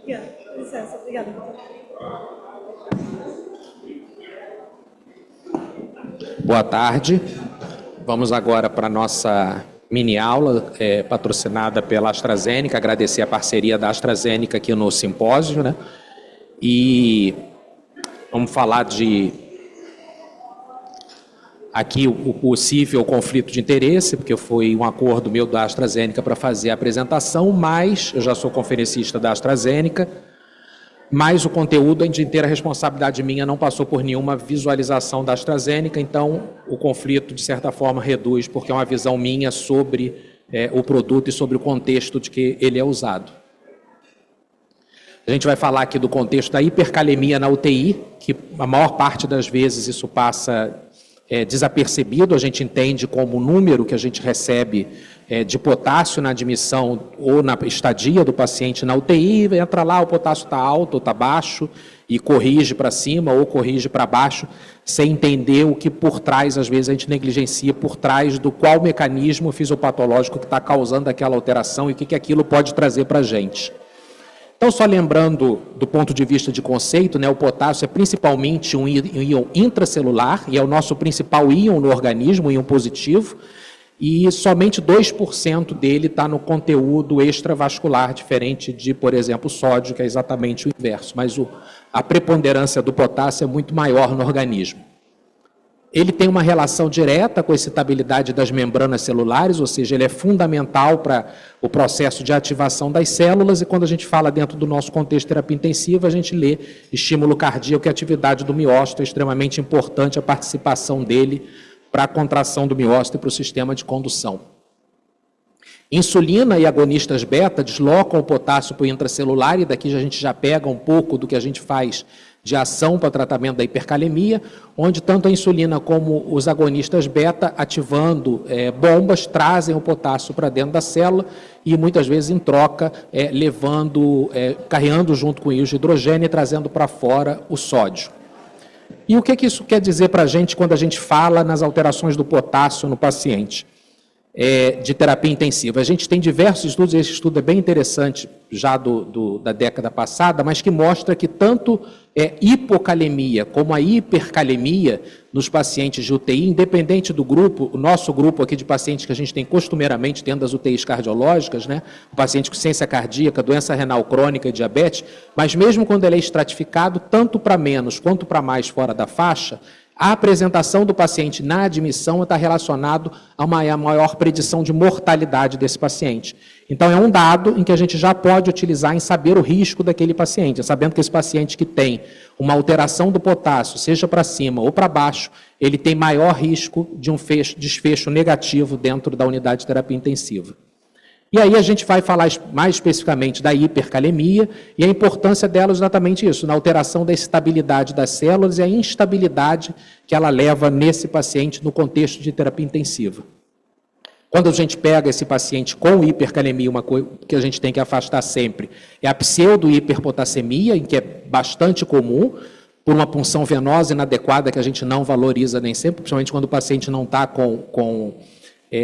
Obrigada. Com licença. Obrigada. Boa tarde. Vamos agora para a nossa mini-aula, patrocinada pela AstraZeneca. Agradecer a parceria da AstraZeneca aqui no simpósio, né? E vamos falar de aqui o possível conflito de interesse, porque foi um acordo meu da AstraZeneca para fazer a apresentação, mas eu já sou conferencista da AstraZeneca, mas o conteúdo é de inteira responsabilidade minha, não passou por nenhuma visualização da AstraZeneca, então o conflito, de certa forma, reduz, porque é uma visão minha sobre o produto e sobre o contexto de que ele é usado. A gente vai falar aqui do contexto da hipercalemia na UTI, que a maior parte das vezes isso passa desapercebido, a gente entende como o número que a gente recebe de potássio na admissão ou na estadia do paciente na UTI, entra lá, o potássio está alto ou está baixo, e corrige para cima ou corrige para baixo, sem entender o que por trás, às vezes a gente negligencia por trás do qual mecanismo fisiopatológico que está causando aquela alteração e o que aquilo pode trazer para a gente. Então, só lembrando do ponto de vista de conceito, né, o potássio é principalmente um íon intracelular e é o nosso principal íon no organismo, um íon positivo, e somente 2% dele está no conteúdo extravascular, diferente de, por exemplo, o sódio, que é exatamente o inverso, mas a preponderância do potássio é muito maior no organismo. Ele tem uma relação direta com a excitabilidade das membranas celulares, ou seja, ele é fundamental para o processo de ativação das células, e quando a gente fala dentro do nosso contexto de terapia intensiva, a gente lê estímulo cardíaco e atividade do miócito, é extremamente importante a participação dele para a contração do miócito e para o sistema de condução. Insulina e agonistas beta deslocam o potássio para o intracelular, e daqui a gente já pega um pouco do que a gente faz de ação para tratamento da hipercalemia, onde tanto a insulina como os agonistas beta, ativando bombas, trazem o potássio para dentro da célula e muitas vezes em troca, carregando junto com o íon de hidrogênio e trazendo para fora o sódio. E o que isso quer dizer para a gente quando a gente fala nas alterações do potássio no paciente de terapia intensiva? A gente tem diversos estudos, esse estudo é bem interessante, já da década passada, mas que mostra que tanto hipocalemia como a hipercalemia nos pacientes de UTI, independente do grupo, o nosso grupo aqui de pacientes que a gente tem costumeiramente dentro das UTIs cardiológicas, né, o paciente com ciência cardíaca, doença renal crônica e diabetes, mas mesmo quando ele é estratificado, tanto para menos quanto para mais fora da faixa, a apresentação do paciente na admissão está relacionado a uma maior predição de mortalidade desse paciente. Então, é um dado em que a gente já pode utilizar em saber o risco daquele paciente, sabendo que esse paciente que tem uma alteração do potássio, seja para cima ou para baixo, ele tem maior risco de um desfecho negativo dentro da unidade de terapia intensiva. E aí a gente vai falar mais especificamente da hipercalemia e a importância dela é exatamente isso, na alteração da estabilidade das células e a instabilidade que ela leva nesse paciente no contexto de terapia intensiva. Quando a gente pega esse paciente com hipercalemia, uma coisa que a gente tem que afastar sempre é a pseudo-hiperpotassemia, em que é bastante comum, por uma punção venosa inadequada que a gente não valoriza nem sempre, principalmente quando o paciente não está com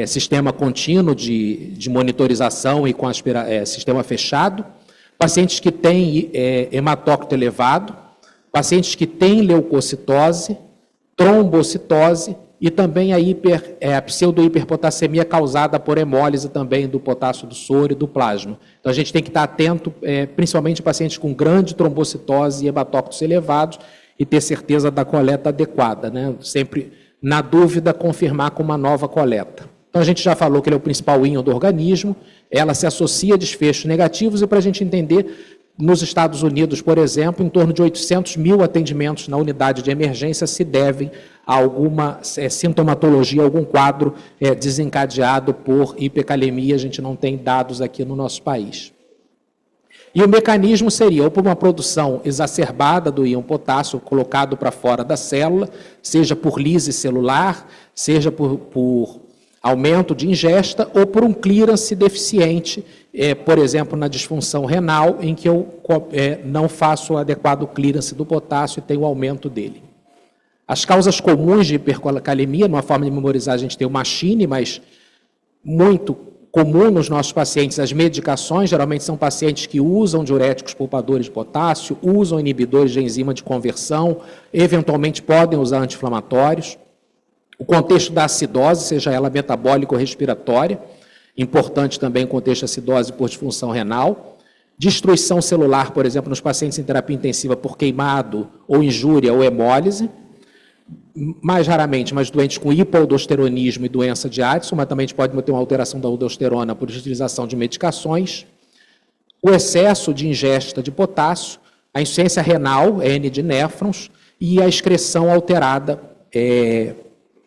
sistema contínuo de monitorização e com sistema fechado, pacientes que têm hematócrito elevado, pacientes que têm leucocitose, trombocitose e também a pseudo-hiperpotassemia causada por hemólise também do potássio do soro e do plasma. Então a gente tem que estar atento, principalmente pacientes com grande trombocitose e hematócritos elevados e ter certeza da coleta adequada, né? Sempre, na dúvida, confirmar com uma nova coleta. Então, a gente já falou que ele é o principal íon do organismo, ela se associa a desfechos negativos, e para a gente entender, nos Estados Unidos, por exemplo, em torno de 800 mil atendimentos na unidade de emergência se devem a alguma sintomatologia, algum quadro desencadeado por hipercalemia. A gente não tem dados aqui no nosso país. E o mecanismo seria ou por uma produção exacerbada do íon potássio colocado para fora da célula, seja por lise celular, seja por aumento de ingesta ou por um clearance deficiente, por exemplo, na disfunção renal, em que eu não faço o adequado clearance do potássio e tenho o aumento dele. As causas comuns de hipercalemia, numa forma de memorizar, a gente tem o MACHINE, mas muito comum nos nossos pacientes as medicações, geralmente são pacientes que usam diuréticos poupadores de potássio, usam inibidores de enzima de conversão, eventualmente podem usar anti-inflamatórios. O contexto da acidose, seja ela metabólica ou respiratória, importante também o contexto de acidose por disfunção renal. Destruição celular, por exemplo, nos pacientes em terapia intensiva por queimado, ou injúria, ou hemólise. Mais raramente, mas doentes com hipoaldosteronismo e doença de Addison, mas também pode ter uma alteração da aldosterona por utilização de medicações. O excesso de ingesta de potássio, a insuficiência renal, N de néfrons, e a excreção alterada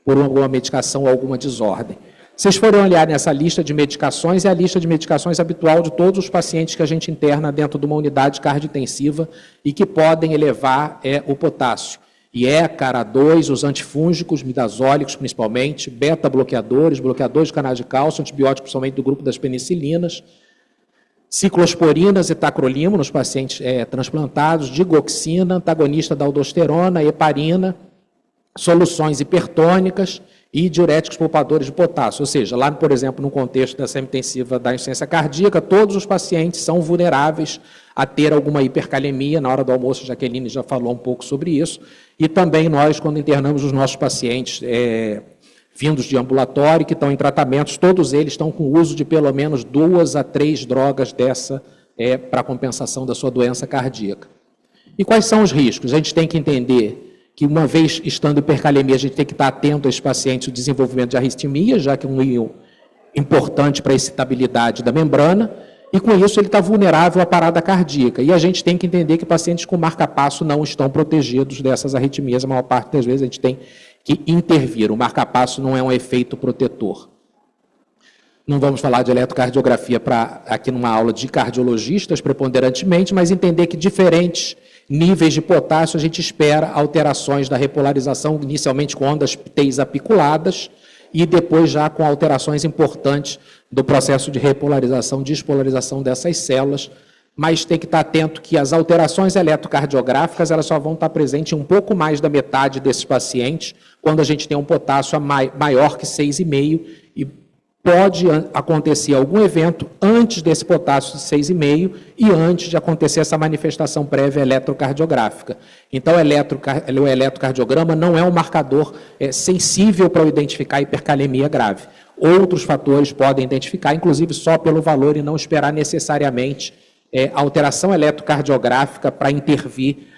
por alguma medicação ou alguma desordem. Se vocês forem olhar nessa lista de medicações, é a lista de medicações habitual de todos os pacientes que a gente interna dentro de uma unidade cardiointensiva e que podem elevar o potássio. IECA, ARA2, os antifúngicos, midazólicos principalmente, beta-bloqueadores, bloqueadores de canais de cálcio, antibióticos principalmente do grupo das penicilinas, ciclosporinas e tacrolimo nos pacientes transplantados, digoxina, antagonista da aldosterona, heparina, soluções hipertônicas e diuréticos poupadores de potássio. Ou seja, lá, por exemplo, no contexto da semi-intensiva da insuficiência cardíaca, todos os pacientes são vulneráveis a ter alguma hipercalemia. Na hora do almoço, a Jaqueline já falou um pouco sobre isso. E também nós, quando internamos os nossos pacientes vindos de ambulatório, que estão em tratamentos, todos eles estão com uso de pelo menos 2 a 3 drogas dessa para compensação da sua doença cardíaca. E quais são os riscos? A gente tem que entender que, uma vez estando hipercalemia, a gente tem que estar atento a esses pacientes, o desenvolvimento de arritmia, já que é um íon importante para a excitabilidade da membrana, e com isso ele está vulnerável à parada cardíaca. E a gente tem que entender que pacientes com marca-passo não estão protegidos dessas arritmias, a maior parte das vezes a gente tem que intervir. O marca-passo não é um efeito protetor. Não vamos falar de eletrocardiografia aqui numa aula de cardiologistas preponderantemente, mas entender que diferentes níveis de potássio a gente espera alterações da repolarização, inicialmente com ondas T apiculadas e depois já com alterações importantes do processo de repolarização, despolarização dessas células, mas tem que estar atento que as alterações eletrocardiográficas elas só vão estar presentes em um pouco mais da metade desses pacientes quando a gente tem um potássio maior que 6,5 e pode acontecer algum evento antes desse potássio de 6,5 e antes de acontecer essa manifestação prévia eletrocardiográfica. Então, o eletrocardiograma não é um marcador sensível para identificar hipercalemia grave. Outros fatores podem identificar, inclusive só pelo valor, e não esperar necessariamente alteração eletrocardiográfica para intervir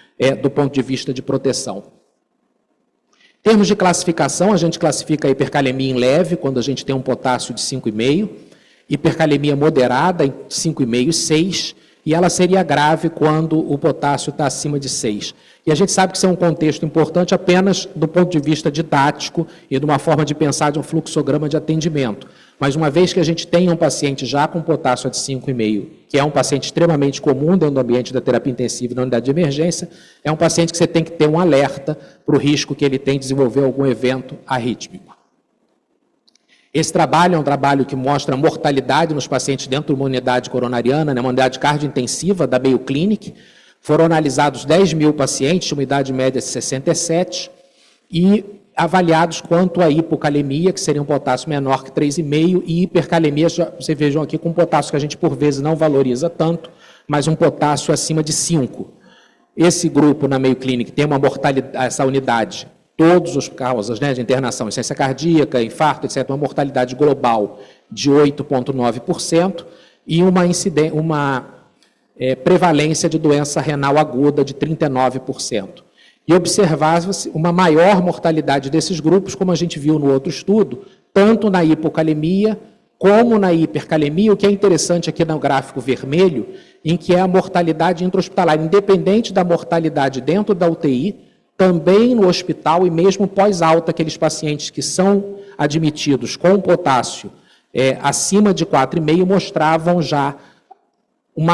do ponto de vista de proteção. Em termos de classificação, a gente classifica a hipercalemia em leve, quando a gente tem um potássio de 5,5, hipercalemia moderada em 5,5 e 6, e ela seria grave quando o potássio está acima de 6. E a gente sabe que isso é um contexto importante apenas do ponto de vista didático e de uma forma de pensar de um fluxograma de atendimento. Mas uma vez que a gente tem um paciente já com potássio de 5,5, que é um paciente extremamente comum dentro do ambiente da terapia intensiva e na unidade de emergência, é um paciente que você tem que ter um alerta para o risco que ele tem de desenvolver algum evento arrítmico. Esse trabalho é um trabalho que mostra a mortalidade nos pacientes dentro de uma unidade coronariana, uma unidade cardiointensiva da Mayo Clinic. Foram analisados 10 mil pacientes, uma idade média de 67, e avaliados quanto a hipocalemia, que seria um potássio menor que 3,5, e hipercalemia, vocês vejam aqui, com um potássio que a gente por vezes não valoriza tanto, mas um potássio acima de 5. Esse grupo na Mayo Clinic tem uma mortalidade, essa unidade, todas as causas de internação, insuficiência cardíaca, infarto, etc., uma mortalidade global de 8,9% e uma prevalência de doença renal aguda de 39%. E observava-se uma maior mortalidade desses grupos, como a gente viu no outro estudo, tanto na hipocalemia como na hipercalemia, o que é interessante aqui no gráfico vermelho, em que é a mortalidade intra-hospitalar, independente da mortalidade dentro da UTI, também no hospital e mesmo pós-alta, aqueles pacientes que são admitidos com potássio acima de 4,5 mostravam já um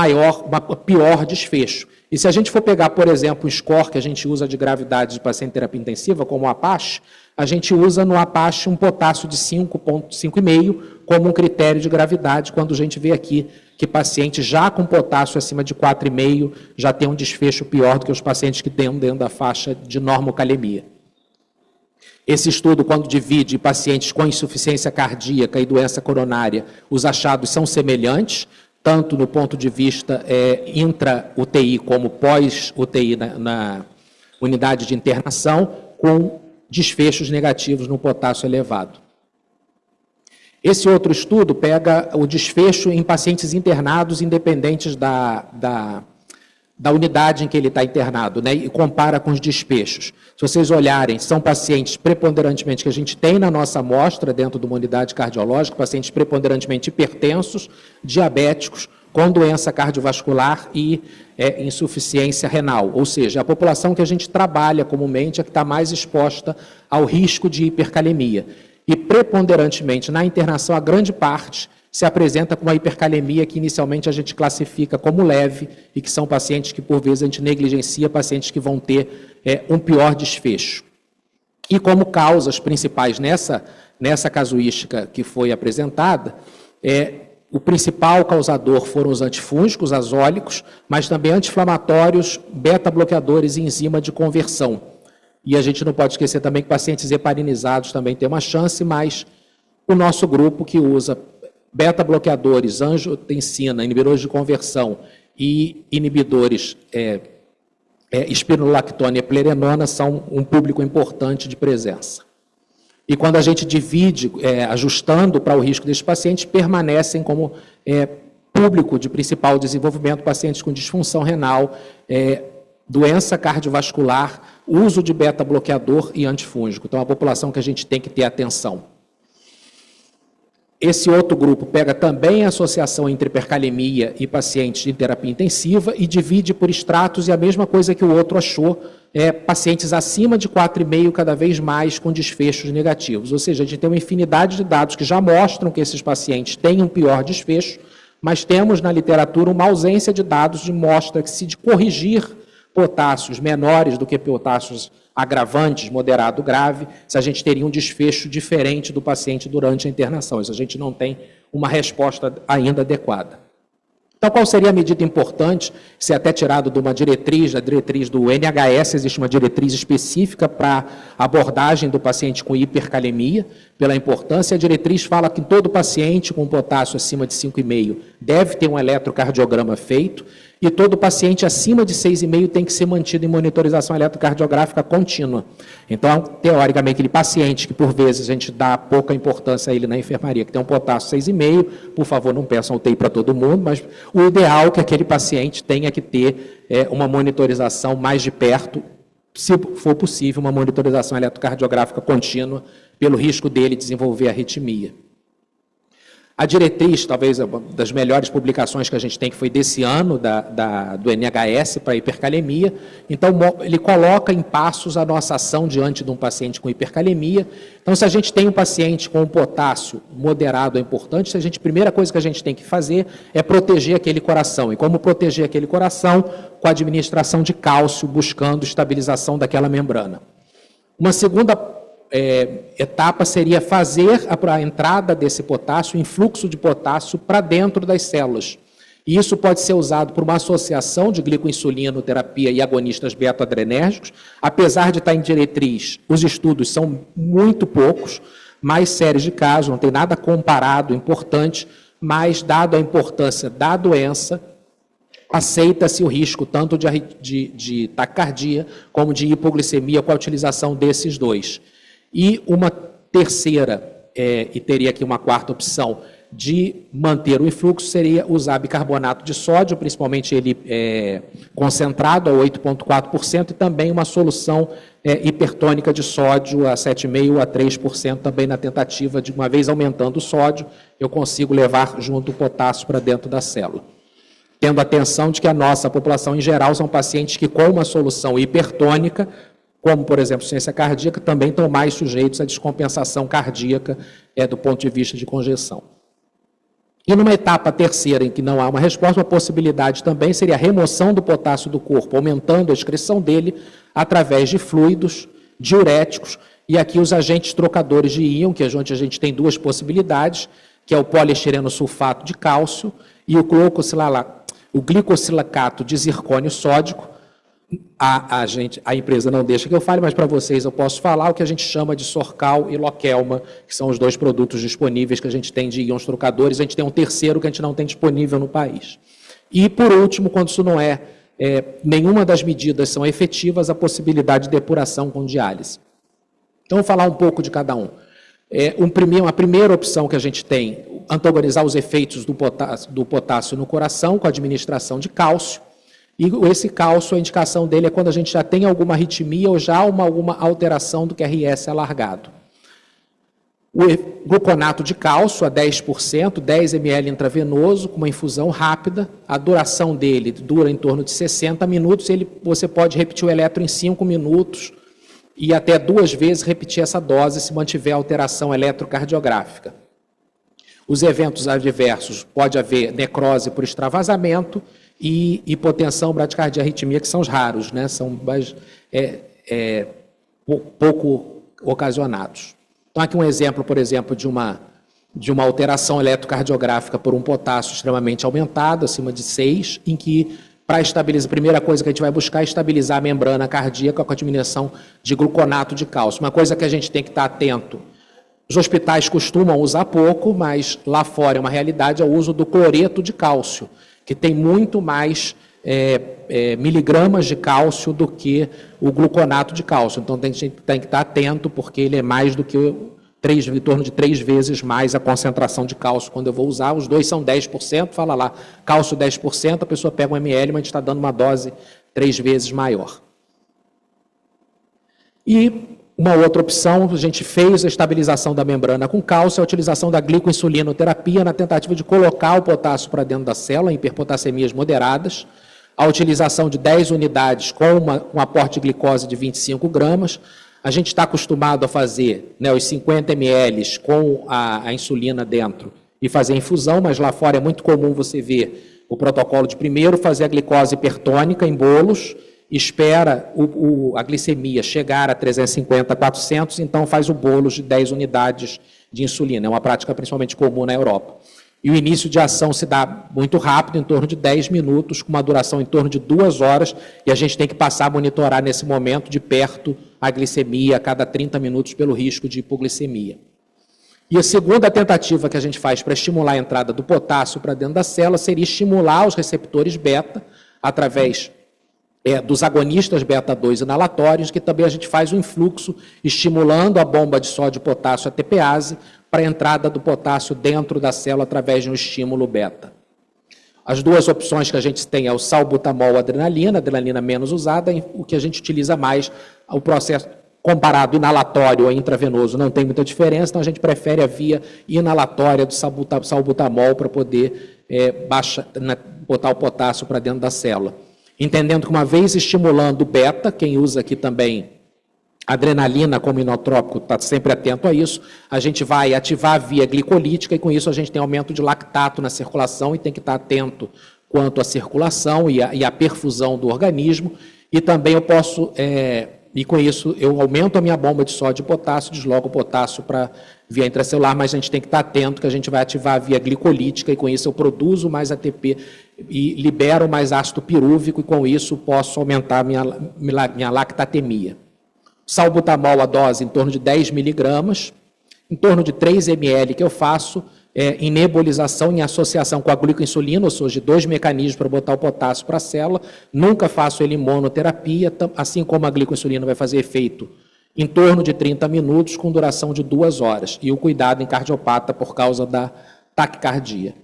pior desfecho. E se a gente for pegar, por exemplo, o score que a gente usa de gravidade de paciente em terapia intensiva, como o APACHE, a gente usa no APACHE um potássio de 5,5 como um critério de gravidade, quando a gente vê aqui que pacientes já com potássio acima de 4,5 já tem um desfecho pior do que os pacientes que têm dentro da faixa de normocalemia. Esse estudo, quando divide pacientes com insuficiência cardíaca e doença coronária, os achados são semelhantes, tanto no ponto de vista intra-UTI como pós-UTI na unidade de internação, com desfechos negativos no potássio elevado. Esse outro estudo pega o desfecho em pacientes internados independentes da unidade em que ele está internado, né, e compara com os desfechos. Se vocês olharem, são pacientes preponderantemente que a gente tem na nossa amostra, dentro de uma unidade cardiológica, pacientes preponderantemente hipertensos, diabéticos, com doença cardiovascular e insuficiência renal. Ou seja, a população que a gente trabalha comumente é que está mais exposta ao risco de hipercalemia. E preponderantemente, na internação, a grande parte se apresenta com uma hipercalemia que inicialmente a gente classifica como leve e que são pacientes que, por vezes, a gente negligencia, pacientes que vão ter um pior desfecho. E como causas principais nessa casuística que foi apresentada, o principal causador foram os antifúngicos, azólicos, mas também anti-inflamatórios, beta-bloqueadores e enzima de conversão. E a gente não pode esquecer também que pacientes heparinizados também têm uma chance, mas o nosso grupo que usa beta-bloqueadores, angiotensina, inibidores de conversão e inibidores espironolactona e eplerenona são um público importante de presença. E quando a gente divide, ajustando para o risco desses pacientes, permanecem como público de principal desenvolvimento pacientes com disfunção renal, doença cardiovascular, uso de beta-bloqueador e antifúngico. Então, é uma população que a gente tem que ter atenção. Esse outro grupo pega também a associação entre hipercalemia e pacientes de terapia intensiva e divide por estratos, e a mesma coisa que o outro achou, pacientes acima de 4,5 cada vez mais com desfechos negativos. Ou seja, a gente tem uma infinidade de dados que já mostram que esses pacientes têm um pior desfecho, mas temos na literatura uma ausência de dados que mostra que se de corrigir potássios menores do que potássios agravantes, moderado, grave, se a gente teria um desfecho diferente do paciente durante a internação. Isso a gente não tem uma resposta ainda adequada. Então, qual seria a medida importante, se até tirado de uma diretriz, da diretriz do NHS, existe uma diretriz específica para abordagem do paciente com hipercalemia, pela importância, a diretriz fala que todo paciente com potássio acima de 5,5 deve ter um eletrocardiograma feito, e todo paciente acima de 6,5 tem que ser mantido em monitorização eletrocardiográfica contínua. Então, teoricamente, aquele paciente que, por vezes, a gente dá pouca importância a ele na enfermaria, que tem um potássio 6,5, por favor, não peçam UTI para todo mundo, mas o ideal é que aquele paciente tenha que ter uma monitorização mais de perto, se for possível, uma monitorização eletrocardiográfica contínua, pelo risco dele desenvolver arritmia. A diretriz, talvez uma das melhores publicações que a gente tem, que foi desse ano, do NHS para hipercalemia. Então, ele coloca em passos a nossa ação diante de um paciente com hipercalemia. Então, se a gente tem um paciente com um potássio moderado, é importante, a primeira coisa que a gente tem que fazer é proteger aquele coração. E como proteger aquele coração? Com a administração de cálcio, buscando estabilização daquela membrana. Uma segunda etapa seria fazer a entrada desse potássio, influxo de potássio para dentro das células. E isso pode ser usado por uma associação de glicoinsulinoterapia e agonistas beta-adrenérgicos. Apesar de estar em diretriz, os estudos são muito poucos, mais séries de casos, não tem nada comparado importante, mas, dado a importância da doença, aceita-se o risco tanto de taquicardia como de hipoglicemia com a utilização desses dois. E uma terceira, e teria aqui uma quarta opção, de manter o influxo, seria usar bicarbonato de sódio, principalmente ele concentrado a 8,4%, e também uma solução hipertônica de sódio a 7,5% a 3%, também na tentativa de, uma vez aumentando o sódio, eu consigo levar junto o potássio para dentro da célula. Tendo atenção de que a nossa população, em geral, são pacientes que, com uma solução hipertônica, como, por exemplo, ciência cardíaca, também estão mais sujeitos à descompensação cardíaca do ponto de vista de congestão. E numa etapa terceira, em que não há uma resposta, uma possibilidade também seria a remoção do potássio do corpo, aumentando a excreção dele através de fluidos, diuréticos, e aqui os agentes trocadores de íon, que a gente tem duas possibilidades, que é o poliestireno sulfato de cálcio e o glicosilacato de zircônio sódico. A empresa não deixa que eu fale, mas para vocês eu posso falar o que a gente chama de Sorcal e Lokelma, que são os dois produtos disponíveis que a gente tem de íons trocadores. A gente tem um terceiro que a gente não tem disponível no país. E, por último, quando isso não nenhuma das medidas são efetivas, a possibilidade de depuração com diálise. Então, vou falar um pouco de cada um. Uma primeira opção que a gente tem, antagonizar os efeitos do potássio no coração com a administração de cálcio. E esse cálcio, a indicação dele é quando a gente já tem alguma arritmia ou já alguma alteração do QRS alargado. O gluconato de cálcio a 10%, 10 ml intravenoso, com uma infusão rápida. A duração dele dura em torno de 60 minutos. Você pode repetir o eletro em 5 minutos e até 2 vezes repetir essa dose se mantiver alteração eletrocardiográfica. Os eventos adversos, pode haver necrose por extravasamento e hipotensão, bradicardia, arritmia, que são os raros, né? São pouco ocasionados. Então, aqui um exemplo, por exemplo, de uma alteração eletrocardiográfica por um potássio extremamente aumentado, acima de 6, em que, para estabilizar, a primeira coisa que a gente vai buscar é estabilizar a membrana cardíaca com a diminuição de gluconato de cálcio. Uma coisa que a gente tem que estar atento, os hospitais costumam usar pouco, mas lá fora é uma realidade, é o uso do cloreto de cálcio, que tem muito mais miligramas de cálcio do que o gluconato de cálcio. Então, a gente tem que estar atento, porque ele é mais do que em torno de 3 vezes mais a concentração de cálcio quando eu vou usar. Os dois são 10%, fala lá, cálcio 10%, a pessoa pega 1 ml, mas a gente está dando uma dose 3 vezes maior. E uma outra opção, a gente fez a estabilização da membrana com cálcio, a utilização da glicoinsulinoterapia na tentativa de colocar o potássio para dentro da célula, em hiperpotassemias moderadas, a utilização de 10 unidades com um aporte de glicose de 25 gramas. A gente está acostumado a fazer, né, os 50 ml com a insulina dentro e fazer infusão, mas lá fora é muito comum você ver o protocolo de primeiro fazer a glicose hipertônica em bolos, espera a glicemia chegar a 350, 400, então faz o bolo de 10 unidades de insulina. É uma prática principalmente comum na Europa. E o início de ação se dá muito rápido, em torno de 10 minutos, com uma duração em torno de 2 horas, e a gente tem que passar a monitorar nesse momento de perto a glicemia a cada 30 minutos pelo risco de hipoglicemia. E a segunda tentativa que a gente faz para estimular a entrada do potássio para dentro da célula seria estimular os receptores beta através dos agonistas beta-2 inalatórios, que também a gente faz um influxo estimulando a bomba de sódio e potássio ATPase para a entrada do potássio dentro da célula através de um estímulo beta. As duas opções que a gente tem é o salbutamol adrenalina, adrenalina menos usada, o que a gente utiliza mais, o processo comparado inalatório ou intravenoso não tem muita diferença, então a gente prefere a via inalatória do salbutamol para poder botar o potássio para dentro da célula. Entendendo que uma vez estimulando o beta, quem usa aqui também adrenalina como inotrópico está sempre atento a isso, a gente vai ativar a via glicolítica e com isso a gente tem aumento de lactato na circulação e tem que estar atento quanto à circulação e à perfusão do organismo. E também eu posso, e com isso eu aumento a minha bomba de sódio e potássio, deslogo o potássio para via intracelular, mas a gente tem que estar atento que a gente vai ativar a via glicolítica e com isso eu produzo mais ATP e libero mais ácido pirúvico e com isso posso aumentar minha lactatemia. Salbutamol, a dose em torno de 10 miligramas, em torno de 3 ml que eu faço em nebulização em associação com a glicoinsulina, ou seja, 2 mecanismos para botar o potássio para a célula. Nunca faço ele em monoterapia, assim como a glicoinsulina vai fazer efeito em torno de 30 minutos, com duração de 2 horas. E o cuidado em cardiopata por causa da taquicardia.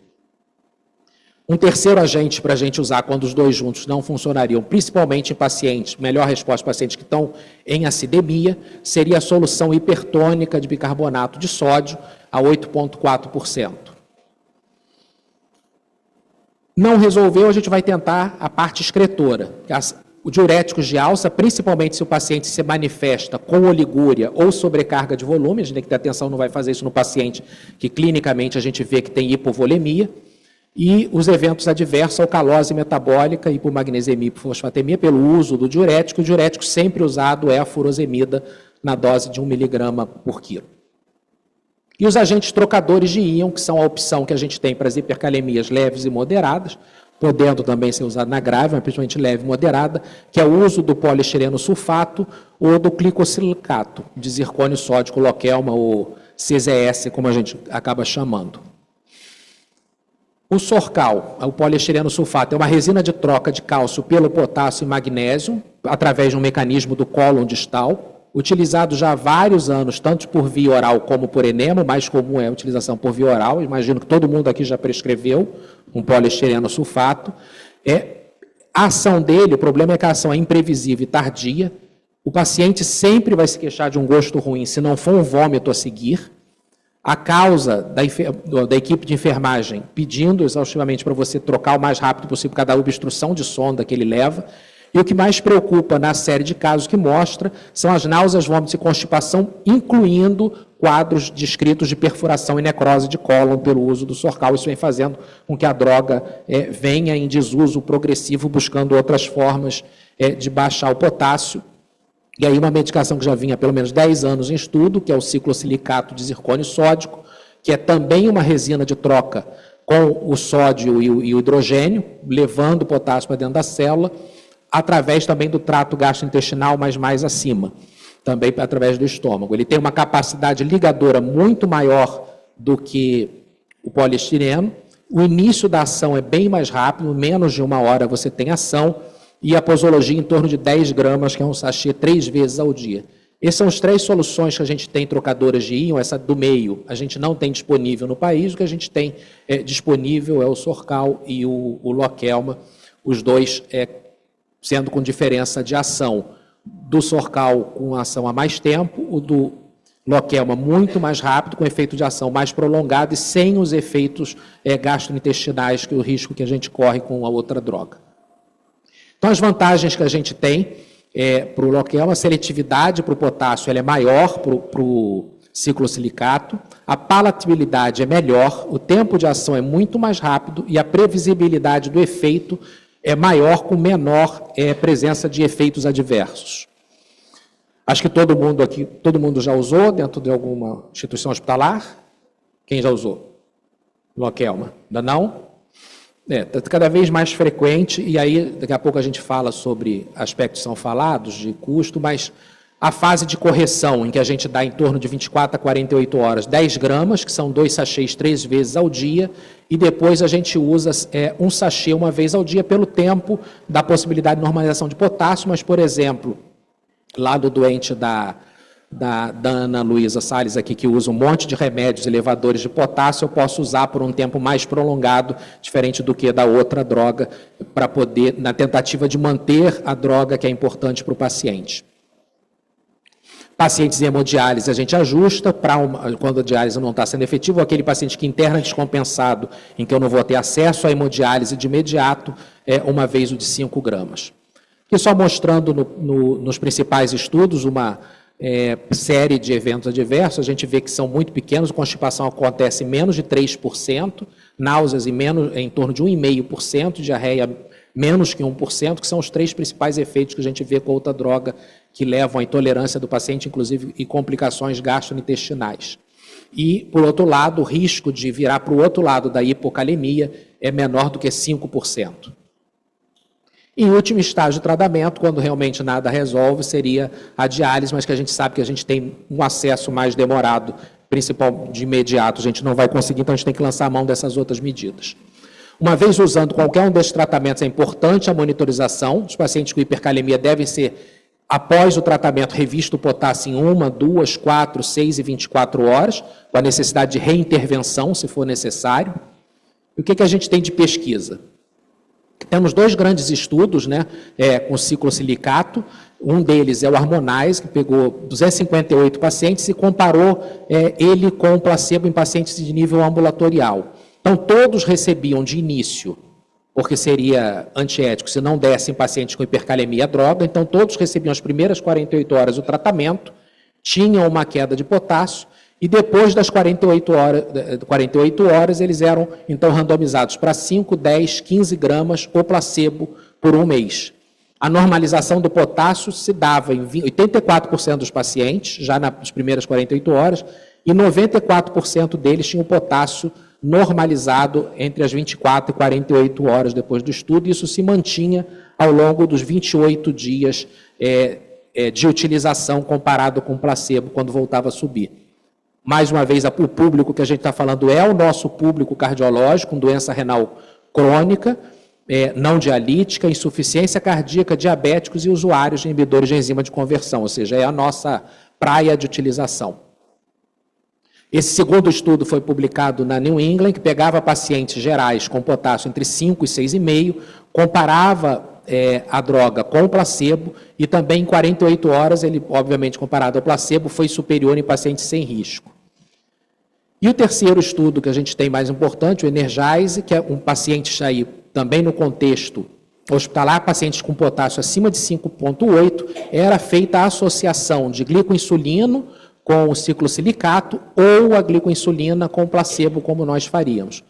Um terceiro agente para a gente usar quando os dois juntos não funcionariam, principalmente em pacientes, melhor resposta para pacientes que estão em acidemia, seria a solução hipertônica de bicarbonato de sódio a 8,4%. Não resolveu, a gente vai tentar a parte excretora. O diuréticos de alça, principalmente se o paciente se manifesta com oligúria ou sobrecarga de volume, a gente tem que ter atenção, não vai fazer isso no paciente que clinicamente a gente vê que tem hipovolemia. E os eventos adversos, alcalose metabólica, hipomagnesemia e hipofosfatemia, pelo uso do diurético. O diurético sempre usado é a furosemida na dose de 1 miligrama por quilo. E os agentes trocadores de íon, que são a opção que a gente tem para as hipercalemias leves e moderadas, podendo também ser usado na grave, mas principalmente leve e moderada, que é o uso do poliestireno sulfato ou do glicosilicato, de zircônio sódico Lokelma, ou CZS, como a gente acaba chamando. O Sorcal, o poliestireno sulfato, é uma resina de troca de cálcio pelo potássio e magnésio, através de um mecanismo do cólon distal, utilizado já há vários anos, tanto por via oral como por enema. O mais comum é a utilização por via oral. Imagino que todo mundo aqui já prescreveu um poliestireno sulfato. A ação dele, o problema é que a ação é imprevisível e tardia. O paciente sempre vai se queixar de um gosto ruim, se não for um vômito a seguir. A causa da equipe de enfermagem pedindo exaustivamente para você trocar o mais rápido possível por causa da obstrução de sonda que ele leva. E o que mais preocupa na série de casos que mostra são as náuseas, vômitos e constipação, incluindo quadros descritos de perfuração e necrose de cólon pelo uso do Sorcal. Isso vem fazendo com que a droga venha em desuso progressivo, buscando outras formas de baixar o potássio. E aí uma medicação que já vinha há pelo menos 10 anos em estudo, que é o ciclosilicato de zircônio sódico, que é também uma resina de troca com o sódio e o hidrogênio, levando o potássio para dentro da célula, através também do trato gastrointestinal, mas mais acima, também através do estômago. Ele tem uma capacidade ligadora muito maior do que o poliestireno, o início da ação é bem mais rápido, menos de 1 hora você tem ação, e a posologia em torno de 10 gramas, que é um sachê 3 vezes ao dia. Essas são as 3 soluções que a gente tem trocadoras de íon. Essa do meio a gente não tem disponível no país, o que a gente tem disponível é o Sorcal e o Lokelma, os dois sendo com diferença de ação. Do Sorcal com ação há mais tempo, o do Lokelma muito mais rápido, com efeito de ação mais prolongado e sem os efeitos gastrointestinais, que é o risco que a gente corre com a outra droga. Então, as vantagens que a gente tem para o Lokelma, a seletividade para o potássio ela é maior para o ciclosilicato, a palatabilidade é melhor, o tempo de ação é muito mais rápido e a previsibilidade do efeito é maior com menor presença de efeitos adversos. Acho que todo mundo já usou dentro de alguma instituição hospitalar. Quem já usou? Lokelma. Ainda não? Está cada vez mais frequente, e aí daqui a pouco a gente fala sobre aspectos que são falados, de custo, mas a fase de correção, em que a gente dá em torno de 24 a 48 horas, 10 gramas, que são 2 sachês 3 vezes ao dia, e depois a gente usa um sachê uma vez ao dia pelo tempo da possibilidade de normalização de potássio, mas, por exemplo, lá do doente da Ana Luísa Salles aqui, que usa um monte de remédios elevadores de potássio, eu posso usar por um tempo mais prolongado, diferente do que da outra droga, para poder, na tentativa de manter a droga que é importante para o paciente. Pacientes em hemodiálise a gente ajusta, quando a diálise não está sendo efetiva, ou aquele paciente que interna descompensado, em que eu não vou ter acesso à hemodiálise de imediato, uma vez o de 5 gramas. E só mostrando nos principais estudos uma série de eventos adversos, a gente vê que são muito pequenos, a constipação acontece em menos de 3%, náuseas em torno de 1,5%, diarreia menos que 1%, que são os 3 principais efeitos que a gente vê com outra droga, que levam à intolerância do paciente, inclusive, e complicações gastrointestinais. E, por outro lado, o risco de virar para o outro lado da hipocalemia é menor do que 5%. Em último estágio de tratamento, quando realmente nada resolve, seria a diálise, mas que a gente sabe que a gente tem um acesso mais demorado, principalmente de imediato, a gente não vai conseguir, então a gente tem que lançar a mão dessas outras medidas. Uma vez usando qualquer um desses tratamentos, é importante a monitorização. Os pacientes com hipercalemia devem ser, após o tratamento, revisto o potássio em 1, 2, 4, 6 e 24 horas, com a necessidade de reintervenção, se for necessário. E o que a gente tem de pesquisa? Temos 2 grandes estudos, com ciclosilicato. Um deles é o Harmonize, que pegou 258 pacientes e comparou ele com o placebo em pacientes de nível ambulatorial. Então, todos recebiam de início, porque seria antiético se não dessem pacientes com hipercalemia a droga, então todos recebiam as primeiras 48 horas o tratamento, tinham uma queda de potássio, e depois das 48 horas eles eram, então, randomizados para 5, 10, 15 gramas ou placebo por 1 mês. A normalização do potássio se dava em 84% dos pacientes, já nas primeiras 48 horas, e 94% deles tinham potássio normalizado entre as 24 e 48 horas depois do estudo, e isso se mantinha ao longo dos 28 dias de utilização comparado com o placebo, quando voltava a subir. Mais uma vez, o público que a gente está falando é o nosso público cardiológico, com doença renal crônica, não dialítica, insuficiência cardíaca, diabéticos e usuários de inibidores de enzima de conversão, ou seja, é a nossa praia de utilização. Esse segundo estudo foi publicado na New England, que pegava pacientes gerais com potássio entre 5 e 6,5, comparava a droga com o placebo e também em 48 horas, ele, obviamente, comparado ao placebo, foi superior em pacientes sem risco. E o terceiro estudo que a gente tem mais importante, o Energize, que é um paciente aí também no contexto hospitalar, pacientes com potássio acima de 5,8, era feita a associação de glicoinsulino com o ciclosilicato ou a glicoinsulina com o placebo, como nós faríamos.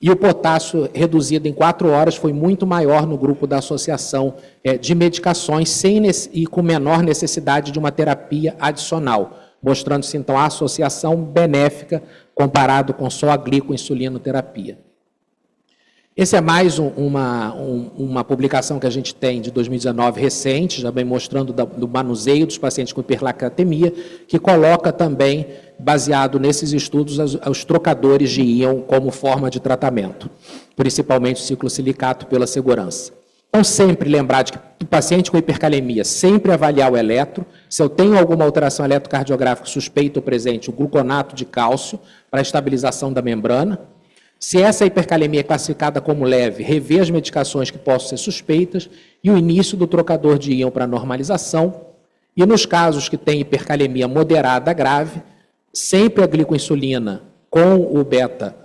E o potássio reduzido em 4 horas foi muito maior no grupo da associação de medicações e com menor necessidade de uma terapia adicional, mostrando-se, então, a associação benéfica comparado com só a glicoinsulinoterapia. Esse é mais uma publicação que a gente tem de 2019 recente, já bem mostrando do manuseio dos pacientes com hiperlactatemia, que coloca também, baseado nesses estudos, os trocadores de íon como forma de tratamento, principalmente o ciclosilicato pela segurança. Então, sempre lembrar de que o paciente com hipercalemia, sempre avaliar o eletro. Se eu tenho alguma alteração eletrocardiográfica suspeita ou presente, o gluconato de cálcio para a estabilização da membrana. Se essa hipercalemia é classificada como leve, rever as medicações que possam ser suspeitas e o início do trocador de íon para normalização. E nos casos que tem hipercalemia moderada grave, sempre a glicoinsulina com o beta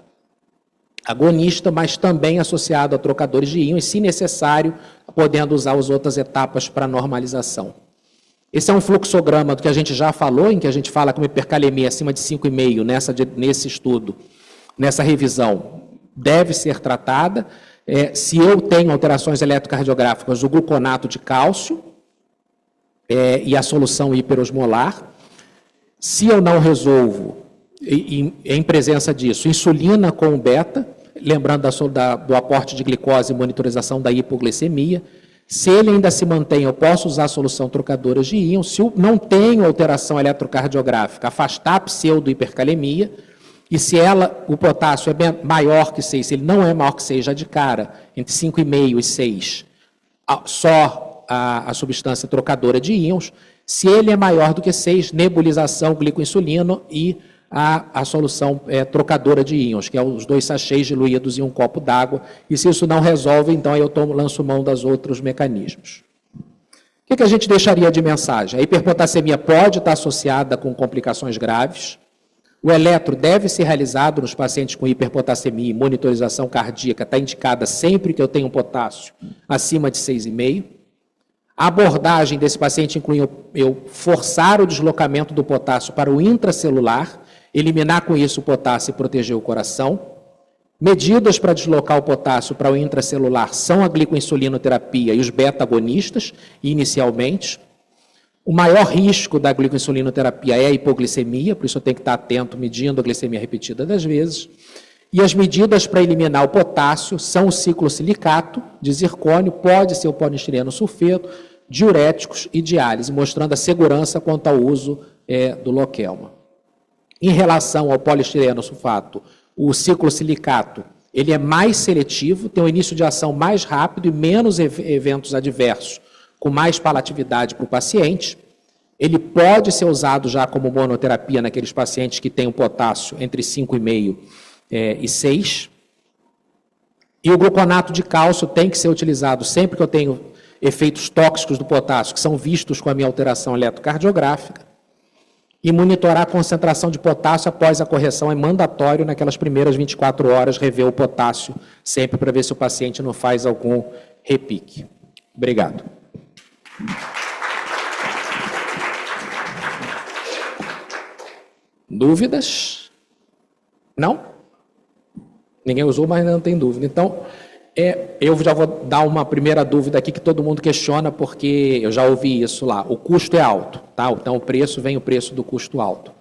agonista, mas também associado a trocadores de íon e, se necessário, podendo usar as outras etapas para normalização. Esse é um fluxograma do que a gente já falou, em que a gente fala que uma hipercalemia acima de 5,5 nesse estudo, nessa revisão, deve ser tratada. Se eu tenho alterações eletrocardiográficas, o gluconato de cálcio e a solução hiperosmolar. Se eu não resolvo, em presença disso, insulina com beta, lembrando do aporte de glicose e monitorização da hipoglicemia. Se ele ainda se mantém, eu posso usar a solução trocadora de íon. Se eu não tenho alteração eletrocardiográfica, afastar a pseudo-hipercalemia. E se o potássio é maior que 6, se ele não é maior que 6 já de cara, entre 5,5 e 6, só a substância trocadora de íons. Se ele é maior do que 6, nebulização, glicoinsulino e a solução trocadora de íons, que é os 2 sachês diluídos em um copo d'água. E se isso não resolve, então eu lanço mão dos outros mecanismos. O que a gente deixaria de mensagem? A hiperpotassemia pode estar associada com complicações graves. O eletro deve ser realizado nos pacientes com hiperpotassemia e monitorização cardíaca, está indicada sempre que eu tenho potássio acima de 6,5. A abordagem desse paciente inclui eu forçar o deslocamento do potássio para o intracelular, eliminar com isso o potássio e proteger o coração. Medidas para deslocar o potássio para o intracelular são a glicoinsulinoterapia e os beta-agonistas, inicialmente. O maior risco da glicoinsulinoterapia é a hipoglicemia, por isso eu tenho que estar atento medindo a glicemia repetida das vezes. E as medidas para eliminar o potássio são o ciclosilicato de zircônio, pode ser o poliestireno sulfeto, diuréticos e diálise, mostrando a segurança quanto ao uso do Lokelma. Em relação ao poliestireno sulfato, o ciclosilicato, ele é mais seletivo, tem um início de ação mais rápido e menos eventos adversos, com mais palatividade para o paciente. Ele pode ser usado já como monoterapia naqueles pacientes que têm o potássio entre 5,5 e 6. E o gluconato de cálcio tem que ser utilizado sempre que eu tenho efeitos tóxicos do potássio, que são vistos com a minha alteração eletrocardiográfica. E monitorar a concentração de potássio após a correção é mandatório naquelas primeiras 24 horas, rever o potássio sempre para ver se o paciente não faz algum repique. Obrigado. Dúvidas? Não? Ninguém usou, mas não tem dúvida. Então, eu já vou dar uma primeira dúvida aqui que todo mundo questiona, porque eu já ouvi isso lá. O custo é alto, tá? Então, o preço vem o preço do custo alto.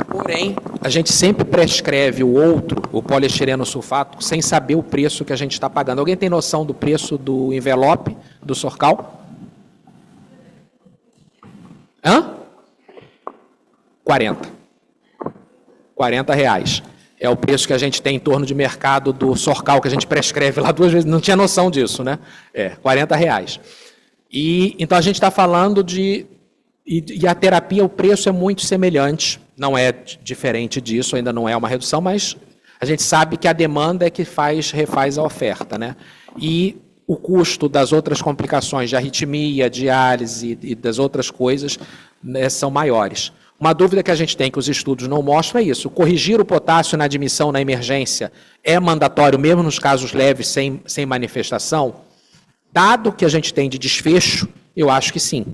Porém, a gente sempre prescreve o outro, o poliestireno sulfato, sem saber o preço que a gente está pagando. Alguém tem noção do preço do envelope do Sorcal? Hã? 40. R$40. É o preço que a gente tem em torno de mercado do Sorcal, que a gente prescreve lá 2 vezes. Não tinha noção disso, né? R$40. E, então, a gente está falando de... E a terapia, o preço é muito semelhante. Não é diferente disso, ainda não é uma redução, mas a gente sabe que a demanda é que refaz a oferta, né? E o custo das outras complicações de arritmia, diálise e das outras coisas, né, são maiores. Uma dúvida que a gente tem, que os estudos não mostram, é isso. Corrigir o potássio na admissão na emergência é mandatório, mesmo nos casos leves, sem manifestação? Dado que a gente tem de desfecho, eu acho que sim.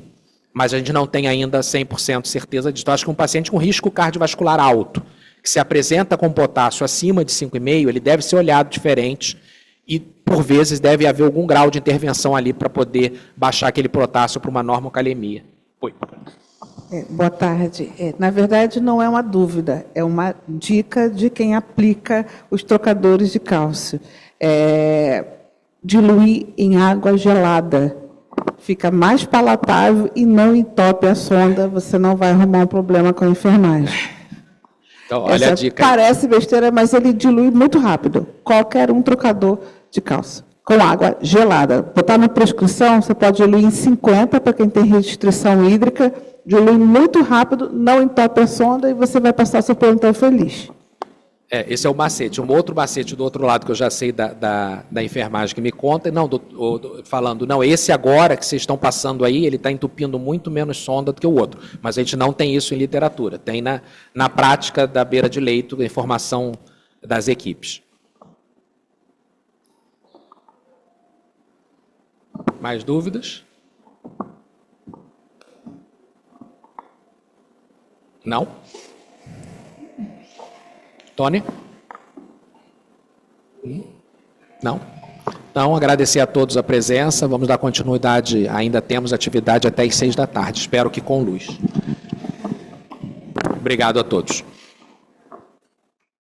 Mas a gente não tem ainda 100% certeza disso. Eu acho que um paciente com risco cardiovascular alto, que se apresenta com potássio acima de 5,5, ele deve ser olhado diferente e, por vezes, deve haver algum grau de intervenção ali para poder baixar aquele potássio para uma normocalemia. Oi. Boa tarde. Na verdade, não é uma dúvida, é uma dica de quem aplica os trocadores de cálcio. Diluir em água gelada. Fica mais palatável e não entope a sonda, você não vai arrumar um problema com a enfermagem. Então, olha a dica. Parece besteira, mas ele dilui muito rápido. Qualquer um trocador de cálcio, com água gelada. Botar na prescrição, você pode diluir em 50, para quem tem restrição hídrica, dilui muito rápido, não entope a sonda e você vai passar seu plantão feliz. Esse é o macete. Um outro macete do outro lado que eu já sei da enfermagem que me conta, falando, não, esse agora que vocês estão passando aí, ele está entupindo muito menos sonda do que o outro. Mas a gente não tem isso em literatura. Tem na prática da beira de leito, a informação das equipes. Mais dúvidas? Não? Tony? Não? Então, agradecer a todos a presença. Vamos dar continuidade. Ainda temos atividade até às 6 da tarde. Espero que com luz. Obrigado a todos.